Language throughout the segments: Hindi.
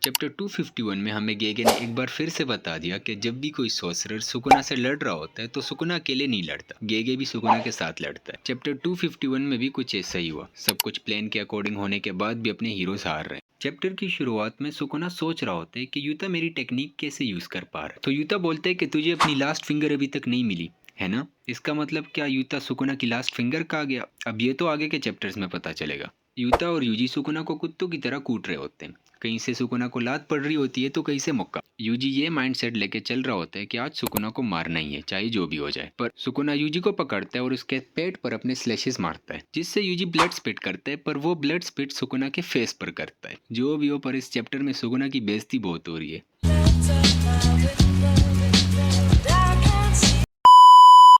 चैप्टर 251 में हमें गेगे ने एक बार फिर से बता दिया कि जब भी कोई सोर्सरर सुकुना से लड़ रहा होता है तो सुकुना अकेले नहीं लड़ता, गेगे भी सुकुना के साथ लड़ता है। चैप्टर 251 में भी कुछ ऐसा ही हुआ। सब कुछ प्लान के अकॉर्डिंग होने के बाद भी अपने हीरोज हार रहे हैं। चैप्टर की शुरुआत में सुकुना सोच रहा होता है कि यूता मेरी टेक्निक कैसे यूज कर पा रहा है। तो यूता बोलता है कि तुझे अपनी लास्ट फिंगर अभी तक नहीं मिली है ना। इसका मतलब क्या यूता सुकुना की लास्ट फिंगर कहा गया? अब ये तो आगे के चैप्टर्स में पता चलेगा। यूता और यूजी सुकुना को कुत्तों की तरह कूट रहे होते हैं। कहीं से सुकुना को लात पड़ रही होती है तो कहीं से मुक्का। यूजी ये माइंडसेट लेके चल रहा होता है कि आज सुकुना को मारना ही है, चाहे जो भी हो जाए। पर सुकुना यूजी को पकड़ता है और उसके पेट पर अपने स्लैशेस मारता है, जिससे यूजी ब्लड स्पिट करता है। पर वो ब्लड स्पिट सुकुना के फेस पर करता है। जो भी हो, पर इस चैप्टर में सुकुना की बेइज्जती बहुत हो रही है।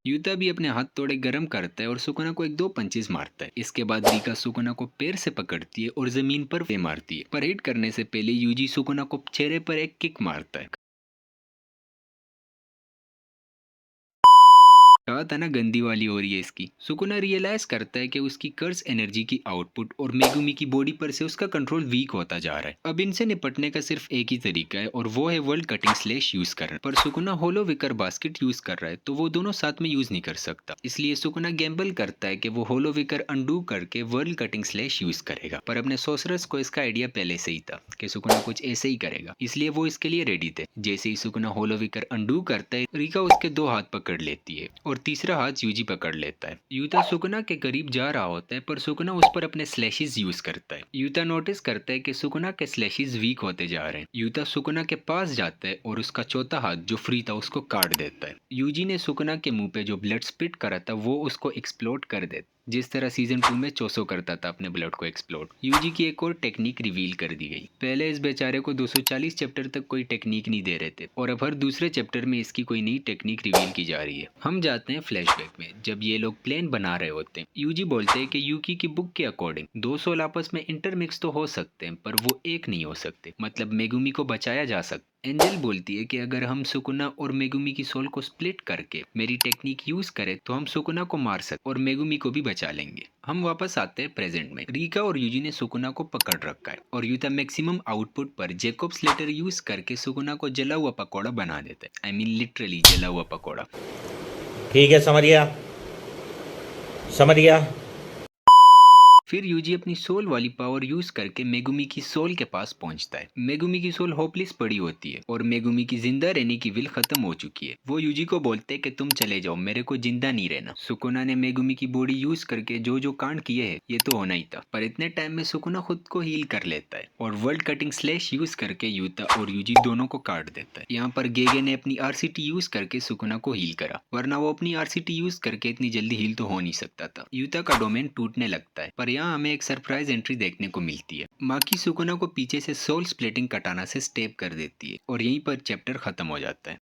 यूता भी अपने हाथ थोड़े गर्म करता है और सुकुना को एक दो पंचेस मारता है। इसके बाद रीका सुकुना को पैर से पकड़ती है और जमीन पर मारती है। पर हिट करने से पहले यूजी सुकुना को चेहरे पर एक किक मारता है। कहा था ना गंदी वाली हो रही है इसकी। सुकुना रियलाइज करता है कि उसकी कर्स एनर्जी की आउटपुट और मेगुमी की बॉडी पर से उसका कंट्रोल वीक होता जा रहा है। अब इनसे निपटने का सिर्फ एक ही तरीका है और वो है वर्ल्ड कटिंग स्लैश यूज करना। पर सुकुना होलो विकर बास्केट यूज कर रहा है तो वो दोनों साथ में यूज नहीं कर सकता। इसलिए सुकुना गैम्बल करता है कि वो होलो विकर अंडू करके वर्ल्ड कटिंग स्लैश यूज करेगा। पर अपने सोसरस को इसका आइडिया पहले से ही था कि सुकुना कुछ ऐसे ही करेगा, इसलिए वो इसके लिए रेडी थे। जैसे ही सुकुना होलो विकर अंडू करता है, रिका उसके दो हाथ पकड़ लेती है और तीसरा हाथ यूजी पकड़ लेता है। यूता सुकुना के करीब जा रहा होता है पर सुकुना उस पर अपने स्लैशेस यूज करता है। यूता नोटिस करता है कि सुकुना के स्लैशेस वीक होते जा रहे हैं। यूता सुकुना के पास जाता है और उसका चौथा हाथ जो फ्री था उसको काट देता है। यूजी ने सुकुना के मुंह पे जो ब्लड स्पिट करा था वो उसको एक्सप्लोड कर देता, जिस तरह सीजन 2 में चोसो करता था अपने ब्लड को एक्सप्लोड। यूजी की एक और टेक्निक रिवील कर दी गई। पहले इस बेचारे को 240 चैप्टर तक कोई टेक्निक नहीं दे रहे थे और अब हर दूसरे चैप्टर में इसकी कोई नई टेक्निक रिवील की जा रही है। हम जाते हैं फ्लैशबैक में, जब ये लोग प्लान बना रहे होते हैं। यूजी बोलते हैं कि यूकी की बुक के अकॉर्डिंग दो सोल आपस में इंटरमिक्स तो हो सकते हैं पर वो एक नहीं हो सकते, मतलब मेगुमी को बचाया जा सकता। एंजल बोलती है कि अगर हम सुकुना और मेगुमी की सोल को स्प्लिट करके मेरी टेक्निक यूज करें तो हम सुकुना को मार सकते और मेगुमी को भी बचा लेंगे। हम वापस आते हैं प्रेजेंट में। रीका और यूजी ने सुकुना को पकड़ रखा है और यूता मैक्सिमम आउटपुट पर जेकोब्स लेटर यूज करके सुकुना को जला हुआ पकौड़ा बना देता है। आई मीन लिटरली जला हुआ पकौड़ा। ठीक है, समझ गया समझ गया। फिर यूजी अपनी सोल वाली पावर यूज करके मेगुमी की सोल के पास पहुंचता है। मेगुमी की सोल होपलेस पड़ी होती है और मेगुमी की जिंदा रहने की विल खत्म हो चुकी है। वो यूजी को बोलते हैं कि तुम चले जाओ, मेरे को जिंदा नहीं रहना। सुकुना ने मेगुमी की बॉडी यूज करके जो जो कांड किए हैं ये तो होना ही था, पर इतने टाइम में सुकुना खुद को हील कर लेता है और वर्ल्ड कटिंग स्लैश यूज करके यूता और यूजी दोनों को काट देता है। यहाँ पर गेगे ने अपनी आरसीटी यूज करके सुकुना को हील करा, वरना वो अपनी आरसीटी यूज करके इतनी जल्दी हील तो हो नहीं सकता था। यूता का डोमेन टूटने लगता है, पर यहाँ हमें एक सरप्राइज एंट्री देखने को मिलती है। माकी सुकुना को पीछे से सोल स्प्लिटिंग कटाना से स्टेप कर देती है और यहीं पर चैप्टर खत्म हो जाता है।